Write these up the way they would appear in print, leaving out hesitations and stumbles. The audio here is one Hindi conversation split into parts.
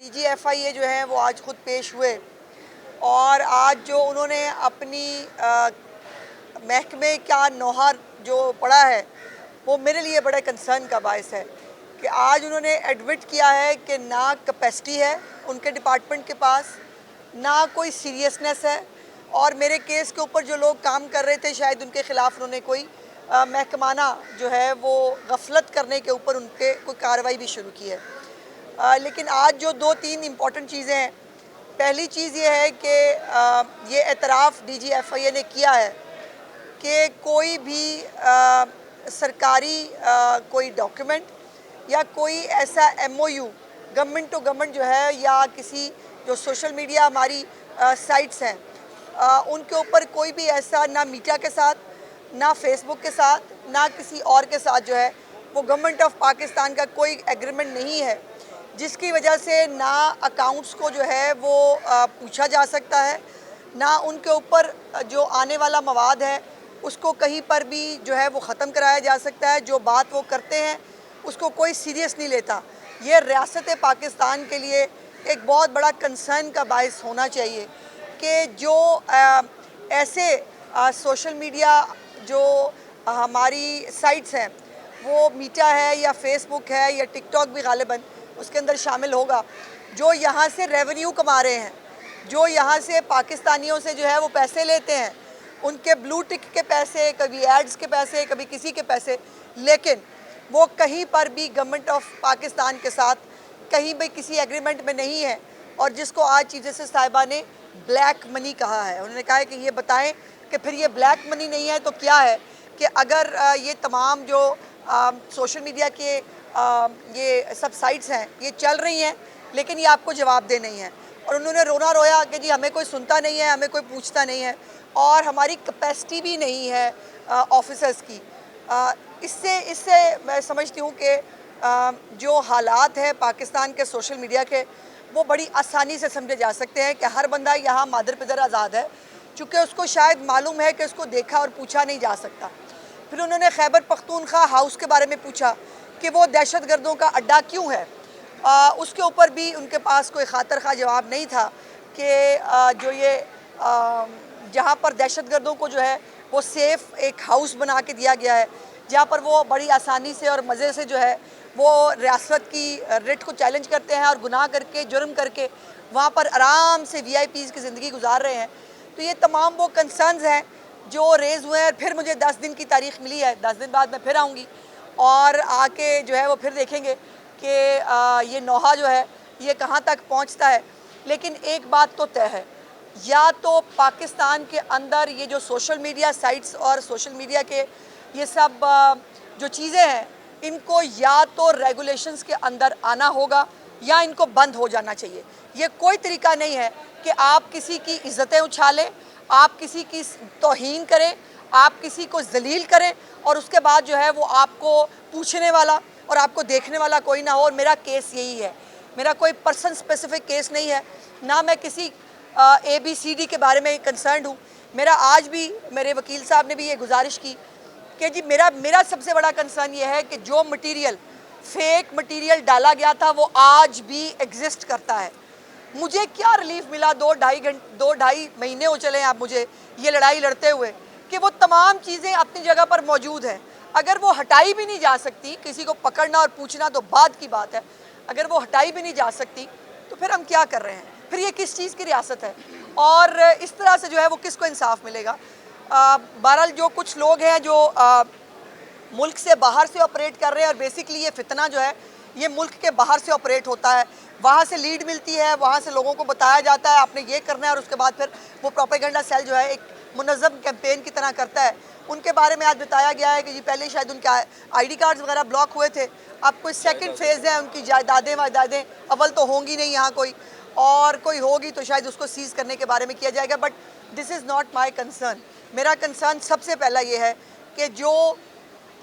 DGFIA जो है वो आज खुद पेश हुए और आज जो उन्होंने अपनी महकमे का नौहार जो पड़ा है वो मेरे लिए बड़े कंसर्न का बायस है कि आज उन्होंने एडमिट किया है कि ना कैपेसिटी है उनके डिपार्टमेंट के पास, ना कोई सीरियसनेस है और मेरे केस के ऊपर जो लोग काम कर रहे थे शायद उनके ख़िलाफ़ उन्होंने कोई महकमाना जो है वो गफलत करने के ऊपर उनके कोई कार्रवाई भी शुरू की है। लेकिन आज जो दो तीन इम्पॉर्टेंट चीज़ें हैं, पहली चीज़ ये है कि ये एतराफ़ DGFIA ने किया है कि कोई भी सरकारी कोई डॉक्यूमेंट या कोई ऐसा MOU गवर्नमेंट टू गवर्नमेंट जो है या किसी जो सोशल मीडिया हमारी साइट्स हैं उनके ऊपर कोई भी ऐसा ना मीडिया के साथ, ना फेसबुक के साथ, ना किसी और के साथ जो है वो गवर्नमेंट ऑफ पाकिस्तान का कोई एग्रीमेंट नहीं है, जिसकी वजह से ना अकाउंट्स को जो है वो पूछा जा सकता है, ना उनके ऊपर जो आने वाला मवाद है उसको कहीं पर भी जो है वो ख़त्म कराया जा सकता है। जो बात वो करते हैं उसको कोई सीरियस नहीं लेता। ये रियासत पाकिस्तान के लिए एक बहुत बड़ा कंसर्न का बायस होना चाहिए कि जो ऐसे सोशल मीडिया जो हमारी साइट्स हैं, वो मीटा है या फेसबुक है या टिकटॉक भी गालिबन उसके अंदर शामिल होगा, जो यहाँ से रेवेन्यू कमा रहे हैं, जो यहाँ से पाकिस्तानियों से जो है वो पैसे लेते हैं, उनके ब्लू टिक के पैसे, कभी एड्स के पैसे, कभी किसी के पैसे, लेकिन वो कहीं पर भी गवर्नमेंट ऑफ पाकिस्तान के साथ कहीं भी किसी एग्रीमेंट में नहीं है। और जिसको आज चीफ जस्टिस साहिबा ने ब्लैक मनी कहा है, उन्होंने कहा है कि ये बताएं कि फिर ये ब्लैक मनी नहीं है तो क्या है, कि अगर ये तमाम जो सोशल मीडिया के ये सब साइट्स हैं ये चल रही हैं लेकिन ये आपको जवाबदेह नहीं है। और उन्होंने रोना रोया कि जी हमें कोई सुनता नहीं है, हमें कोई पूछता नहीं है और हमारी कैपेसिटी भी नहीं है ऑफिसर्स की। इससे मैं समझती हूँ कि जो हालात है पाकिस्तान के सोशल मीडिया के वो बड़ी आसानी से समझे जा सकते हैं कि हर बंदा यहाँ मादर पिदर आज़ाद है, चूँकि उसको शायद मालूम है कि उसको देखा और पूछा नहीं जा सकता। फिर उन्होंने खैबर पख्तूनख्वा हाउस के बारे में पूछा कि वो दहशतगर्दों का अड्डा क्यों है, उसके ऊपर भी उनके पास कोई खातर खा जवाब नहीं था कि जो ये जहाँ पर दहशतगर्दों को जो है वो सेफ़ एक हाउस बना के दिया गया है, जहाँ पर वो बड़ी आसानी से और मज़े से जो है वो रियासत की रिट को चैलेंज करते हैं और गुनाह करके, जुर्म करके वहाँ पर आराम से VIPs की ज़िंदगी गुजार रहे हैं। तो ये तमाम वो कंसर्न्स हैं जो रेज़ हुए हैं। फिर मुझे 10 दिन की तारीख़ मिली है, 10 दिन बाद मैं फिर आऊँगी और आके जो है वो फिर देखेंगे कि ये नौहा जो है ये कहाँ तक पहुँचता है। लेकिन एक बात तो तय है, या तो पाकिस्तान के अंदर ये जो सोशल मीडिया साइट्स और सोशल मीडिया के ये सब जो चीज़ें हैं इनको या तो रेगुलेशंस के अंदर आना होगा या इनको बंद हो जाना चाहिए। ये कोई तरीका नहीं है कि आप किसी की इज़्ज़तें उछालें, आप किसी की तौहीन करें, आप किसी को जलील करें और उसके बाद जो है वो आपको पूछने वाला और आपको देखने वाला कोई ना हो। और मेरा केस यही है, मेरा कोई पर्सन स्पेसिफिक केस नहीं है, ना मैं किसी ABCD के बारे में कंसर्न हूँ। मेरा आज भी मेरे वकील साहब ने भी ये गुजारिश की कि जी मेरा सबसे बड़ा कंसर्न ये है कि जो मटेरियल फेक मटेरियल डाला गया था वो आज भी एग्जिस्ट करता है। मुझे क्या रिलीफ मिला, 2-2.5 महीने हो चले हैं आप मुझे ये लड़ाई लड़ते हुए, कि वो तमाम चीज़ें अपनी जगह पर मौजूद हैं। अगर वो हटाई भी नहीं जा सकती, किसी को पकड़ना और पूछना तो बाद की बात है, अगर वो हटाई भी नहीं जा सकती तो फिर हम क्या कर रहे हैं, फिर ये किस चीज़ की रियासत है और इस तरह से जो है वो किसको इंसाफ मिलेगा। बहरहाल जो कुछ लोग हैं जो मुल्क से बाहर से ऑपरेट कर रहे हैं और बेसिकली ये फितना जो है ये मुल्क के बाहर से ऑपरेट होता है, वहाँ से लीड मिलती है, वहाँ से लोगों को बताया जाता है आपने ये करना है और उसके बाद फिर वो प्रोपेगेंडा सेल जो है एक मुनज़्ज़म कैंपेन की तरह करता है। उनके बारे में आज बताया गया है कि जी पहले शायद उनके ID कार्ड्स वगैरह ब्लॉक हुए थे, अब कोई सेकंड फेज़ है, उनकी जायदादें वायदादें अव्वल तो होंगी नहीं यहाँ कोई, और कोई होगी तो शायद उसको सीज़ करने के बारे में किया जाएगा। But this is not my concern. मेरा कंसर्न सबसे पहला ये है कि जो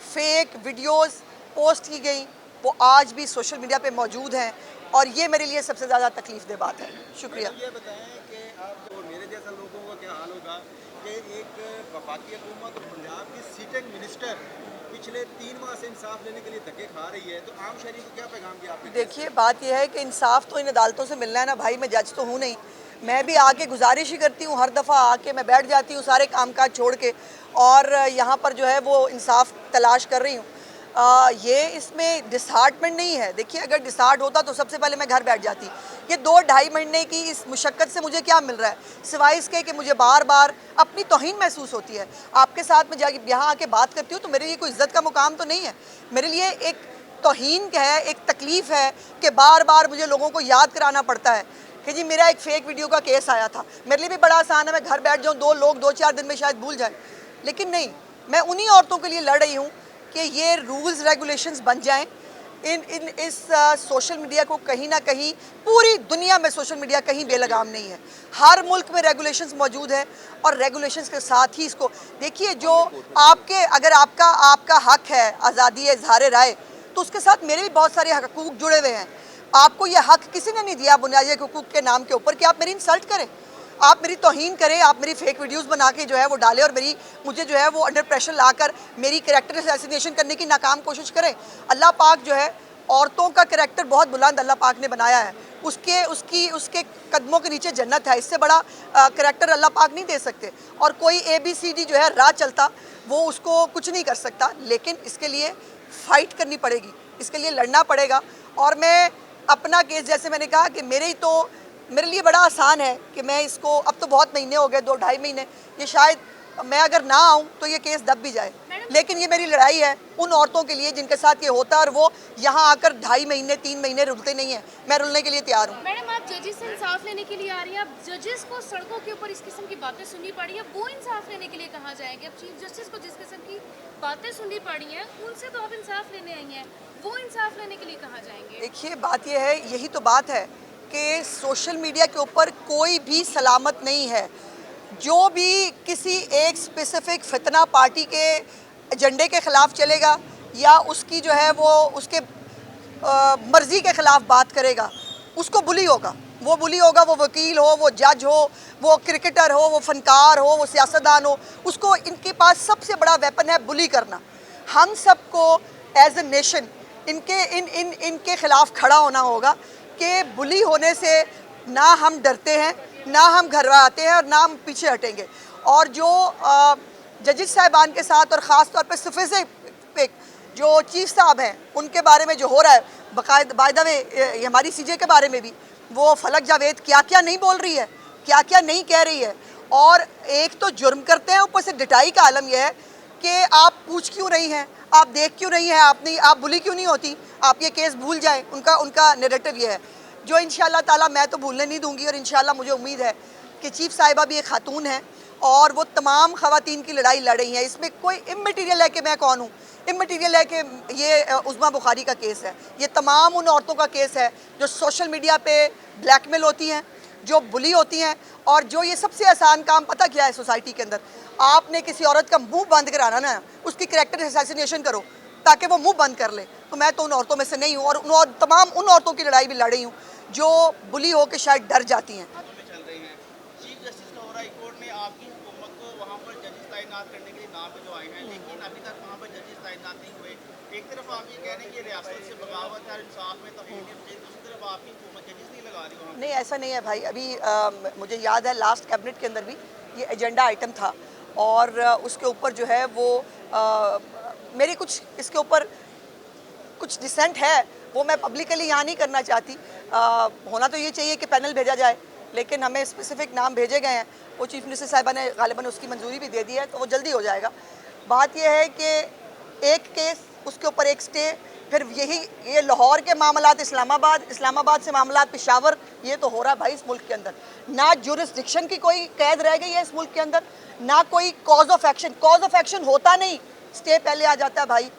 फेक वीडियोस पोस्ट की गई वो आज भी सोशल मीडिया पे मौजूद हैं और ये मेरे लिए सबसे ज़्यादा तकलीफ दे बात है। शुक्रिया। ये बताएं कि आप और मेरे जैसा लोगों का क्या हाल होगा कि एक वफाकी हुकूमत और पंजाब की सीटिंग मिनिस्टर पिछले 3 माह से इंसाफ लेने के लिए धक्के खा रही है, तो आम शहरी को क्या पैगाम दिया आपने? देखिए बात यह है कि इंसाफ तो इन अदालतों से मिलना है ना भाई, मैं जज तो हूँ नहीं। मैं भी आके गुजारिश ही करती हूँ, हर दफ़ा आके मैं बैठ जाती हूँ सारे कामकाज छोड़ के, और यहाँ पर जो है वो इंसाफ तलाश कर रही हूँ। ये इसमें डिसहार्टमेंट नहीं है। देखिए अगर डिसहार्ट होता तो सबसे पहले मैं घर बैठ जाती। ये 2-2.5 महीने की इस मुशक्क़त से मुझे क्या मिल रहा है, सिवाय इसके कि मुझे बार बार अपनी तौहीन महसूस होती है। आपके साथ में जाके यहाँ आके बात करती हूँ तो मेरे लिए कोई इज़्ज़त का मुकाम तो नहीं है, मेरे लिए एक तौहीन है, एक तकलीफ़ है कि बार बार मुझे लोगों को याद कराना पड़ता है कि जी मेरा एक फ़ेक वीडियो का केस आया था। मेरे लिए भी बड़ा आसान है, मैं घर बैठ जाऊँ, 2 लोग 2-4 दिन में शायद भूल जाएं, लेकिन नहीं, मैं उन्हीं औरतों के लिए लड़ रही हूँ कि ये रूल्स रेगुलेशंस बन जाएं। इस सोशल मीडिया को कहीं ना कहीं, पूरी दुनिया में सोशल मीडिया कहीं बेलगाम नहीं है, हर मुल्क में रेगुलेशंस मौजूद है, और रेगुलेशंस के साथ ही इसको देखिए, जो आपके अगर आपका हक है आज़ादी इज़हार राय, तो उसके साथ मेरे भी बहुत सारे हकूक़ जुड़े हुए हैं। आपको ये हक किसी ने नहीं दिया बुनियादी हकूक़ के नाम के ऊपर कि आप मेरी इंसल्ट करें, आप मेरी तौहीन करें, आप मेरी फेक वीडियोस बना के जो है वो डालें और मुझे जो है वो अंडर प्रेशर लाकर मेरी कैरेक्टर असैसिनेशन करने की नाकाम कोशिश करें। अल्लाह पाक जो है, औरतों का कैरेक्टर बहुत बुलंद अल्लाह पाक ने बनाया है, उसके कदमों के नीचे जन्नत है, इससे बड़ा कैरेक्टर अल्लाह पाक नहीं दे सकते। और कोई ABCD जो है राह चलता वो उसको कुछ नहीं कर सकता, लेकिन इसके लिए फ़ाइट करनी पड़ेगी, इसके लिए लड़ना पड़ेगा। और मैं अपना केस, जैसे मैंने कहा कि मेरे लिए बड़ा आसान है कि मैं इसको, अब तो बहुत महीने हो गए, 2-2.5 महीने, ये शायद मैं अगर ना आऊँ तो ये केस दब भी जाए, लेकिन ये मेरी लड़ाई है उन औरतों के लिए जिनके साथ ये होता है और वो यहाँ आकर 2.5 महीने 3 महीने रुलते नहीं हैं। मैं रुलने के लिए तैयार हूँ। मैडम, आप जजेस से इंसाफ लेने के लिए आ रही हैं, आप जजेस को सड़कों के ऊपर इस किस्म की बातें सुननी पड़ी है, वो इंसाफ लेने के लिए कहाँ जाएंगे? अब चीफ जस्टिस को जिस किस्म की बातें सुननी पड़ी हैं, उनसे तो आप इंसाफ लेने आई हैं, वो इंसाफ लेने के लिए कहाँ जाएंगे? देखिए बात यह है, यही तो बात है कि सोशल मीडिया के ऊपर कोई भी सलामत नहीं है। जो भी किसी एक स्पेसिफिक फितना पार्टी के एजेंडे के ख़िलाफ़ चलेगा या उसकी जो है वो उसके मर्ज़ी के ख़िलाफ़ बात करेगा, उसको बुली होगा। वो बुली होगा, वो वकील हो, वो जज हो, वो क्रिकेटर हो, वो फ़नकार हो, वो सियासतदान हो, उसको, इनके पास सबसे बड़ा वेपन है बुली करना। हम सबको एज ए नेशन इनके ख़िलाफ़ खड़ा होना होगा कि बुली होने से ना हम डरते हैं, ना हम घबराते हैं और ना हम पीछे हटेंगे। और जो जजेस साहिबान के साथ और ख़ास तौर पे सफ़े पे जो चीफ साहब हैं उनके बारे में जो हो रहा है, बाकायदा में हमारी CJ के बारे में भी वो फलक जावेद क्या क्या नहीं बोल रही है, क्या क्या नहीं कह रही है। और एक तो जुर्म करते हैं, ऊपर से डिटाई का आलम यह है कि आप पूछ क्यों रही हैं, आप देख क्यों नहीं हैं, आप बुली क्यों नहीं होती, आप ये केस भूल जाएं। उनका नैरेटिव ये है, जो इंशाअल्लाह ताला मैं तो भूलने नहीं दूंगी। और इंशाअल्लाह मुझे उम्मीद है कि चीफ साहिबा भी एक खातून है और वो तमाम ख़वातीन की लड़ाई लड़ रही हैं। इसमें कोई इममटीरियल है कि मैं कौन हूँ, इममटीरियल है कि ये उज़मा बुखारी का केस है। ये तमाम उन औरतों का केस है जो सोशल मीडिया पे ब्लैकमेल होती हैं, जो बुली होती हैं, और जो ये सबसे आसान काम पता क्या है सोसाइटी के अंदर, आपने किसी औरत का मुंह बंद कराना ना, उसकी कैरेक्टर असैसिनेशन करो ताकि वो मुंह बंद कर ले। तो मैं तो उन औरतों में से नहीं हूँ, और तमाम उन औरतों की लड़ाई भी लड़ रही हूँ जो बुली हो के शायद डर जाती हैं। चल रही हैं। Chief justice Lahore high court ने आपकी हुकूमत को वहाँ पर जजेस तैनात करने के लिए नाम पे जो आए हैं, लेकिन अभी तक वहाँ पर जजेस तैनात नहीं हुए। एक तरफ आप ये कह रहे हैं कि रियासत से बगावत है, इंसाफ में तब्दीली चाहिए, दूसरी तरफ आपकी हुकूमत जजेस नहीं लगा रही वहाँ। नहीं, ऐसा नहीं है भाई। अभी मुझे याद है लास्ट कैबिनेट के अंदर भी ये एजेंडा आइटम था, और उसके ऊपर जो है वो मेरी कुछ इसके ऊपर कुछ डिसेंट है, वो मैं पब्लिकली यहाँ नहीं करना चाहती। होना तो ये चाहिए कि पैनल भेजा जाए, लेकिन हमें स्पेसिफिक नाम भेजे गए हैं, वो चीफ मिनिस्टर साहिबा ने गालिबन उसकी मंजूरी भी दे दी है, तो वो जल्दी हो जाएगा। बात यह है कि एक केस, उसके ऊपर एक स्टे, फिर ये लाहौर के मामलात इस्लामाबाद से मामलात पेशावर, ये तो हो रहा है भाई इस मुल्क के अंदर। ना जुरिस्डिक्शन की कोई कैद रह गई है इस मुल्क के अंदर, ना कोई कॉज ऑफ एक्शन होता नहीं, स्टे पहले आ जाता है भाई।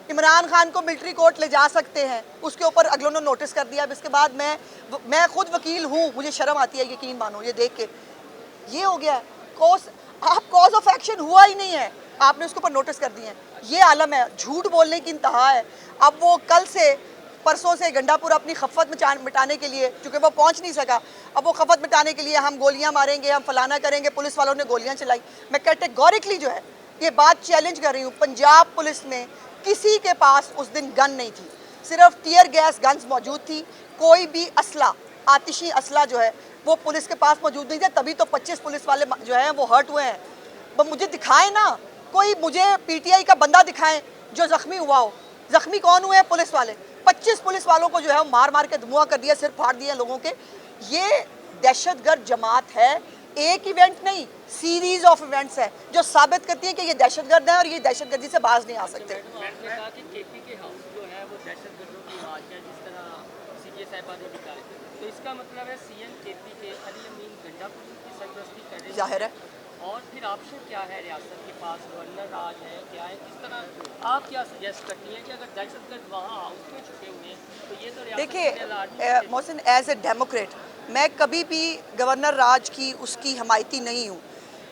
इमरान खान को मिलिट्री कोर्ट ले जा सकते हैं, उसके ऊपर अगलों ने नोटिस कर दिया। अब इसके बाद मैं खुद वकील हूँ, मुझे शर्म आती है, यकीन मानो, ये देख के ये हो गया। कॉज ऑफ एक्शन हुआ ही नहीं है, आपने उसके ऊपर नोटिस कर दिए हैं। ये आलम है, झूठ बोलने की इंतहा है। अब वो कल से परसों से गंडापुर अपनी खफत मिटाने के लिए, चूँकि वो पहुँच नहीं सका, अब वो खफत मिटाने के लिए हम गोलियाँ मारेंगे, हम फलाना करेंगे, पुलिस वालों ने गोलियाँ चलाई। मैं कैटेगोरिकली जो है ये बात चैलेंज कर रही हूँ। पंजाब पुलिस में किसी के पास उस दिन गन नहीं थी, सिर्फ टीयर गैस गन्स मौजूद थी। कोई भी असला, आतिशी असला जो है वो पुलिस के पास मौजूद नहीं था। तभी तो 25 पुलिस वाले जो हैं वो हर्ट हुए हैं। वो मुझे दिखाएं ना, कोई मुझे पीटीआई का बंदा दिखाएं जो ज़ख्मी हुआ हो। ज़ख्मी कौन हुए हैं? पुलिस वाले। 25 पुलिस वालों को जो है मार मार के धुआं कर दिया, सिर फाड़ दिया लोगों के। ये दहशतगर्द जमात है, एक इवेंट नहीं, सीरीज ऑफ इवेंट्स है जो साबित करती है कि ये दहशतगर्द है और ये दहशतगर्दी से बाज नहीं आ सकते। मैंने कहा कि केपी के हाउस जो है वो दहशतगर्दों की आवाज़ है, जिस तरह सीए साहिबा ने दिखाया, तो इसका मतलब है सीएम केपी के अली अमीन गंडापुर की सरपरस्ती कर रहे हैं। जाहिर है। और फिर ऑप्शन क्या है रियासत के पास? गवर्नर राज है, क्या है, किस तरह आप क्या सजेस्ट करती हैं कि अगर दहशतगर्द वहाँ हाउस में छुपे हुए हैं तो ये तो रियासत के लिए अलार्म देखिए मोहसिन, एज ए डेमोक्रेट मैं कभी भी गवर्नर राज की उसकी हमायती नहीं हूँ,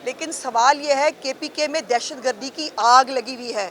लेकिन सवाल ये है केपीके में दहशतगर्दी की आग लगी हुई है,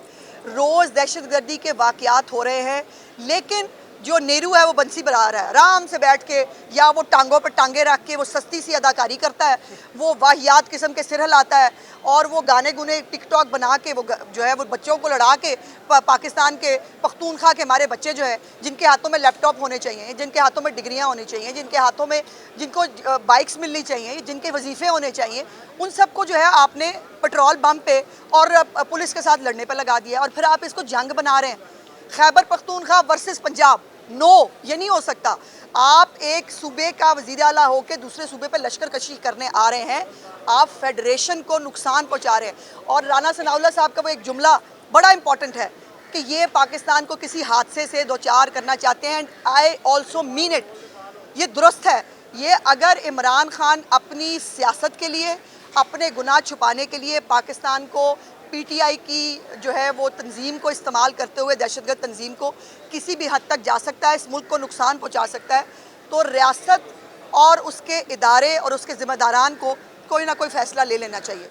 रोज़ दहशतगर्दी के वाक़यात हो रहे हैं। लेकिन जो नेहरू है वो बंसी बजा रहा है, आराम से बैठ के, या वो टांगों पर टांगे रख के वो सस्ती सी अदाकारी करता है, वो वाहियात किस्म के सिर हिलाता है और वो गाने गुने टिकटॉक बना के वो जो है वो बच्चों को लड़ा के पाकिस्तान के पख्तूनख्वा के हमारे बच्चे जो है, जिनके हाथों में लैपटॉप होने चाहिए, जिनके हाथों में डिग्रियां होनी चाहिए, जिनके हाथों में जिनको बाइक्स मिलनी चाहिए, जिनके वजीफ़े होने चाहिए, उन सबको जो है आपने पेट्रोल बम पे और पुलिस के साथ लड़ने पर लगा दिया और फिर आप इसको जंग बना रहे हैं। खैबर पख्तूनख्वा वर्सेस पंजाब, नो, ये नहीं हो सकता। आप एक सूबे का वज़ीर आला होकर दूसरे सूबे पर लश्कर कशी करने आ रहे हैं, आप फेडरेशन को नुकसान पहुंचा रहे हैं। और राना सनाउल्लाह साहब का वो एक जुमला बड़ा इंपॉर्टेंट है कि ये पाकिस्तान को किसी हादसे से दो चार करना चाहते हैं, and I also mean it. ये दुरुस्त है। ये अगर इमरान खान अपनी सियासत के लिए, अपने गुनाह छुपाने के लिए पाकिस्तान को, पीटीआई की जो है वो तंजीम को इस्तेमाल करते हुए, दहशतगर्द तंजीम को किसी भी हद तक जा सकता है, इस मुल्क को नुकसान पहुंचा सकता है, तो रियासत और उसके इदारे और उसके ज़िम्मेदारान को कोई ना कोई फ़ैसला ले लेना चाहिए।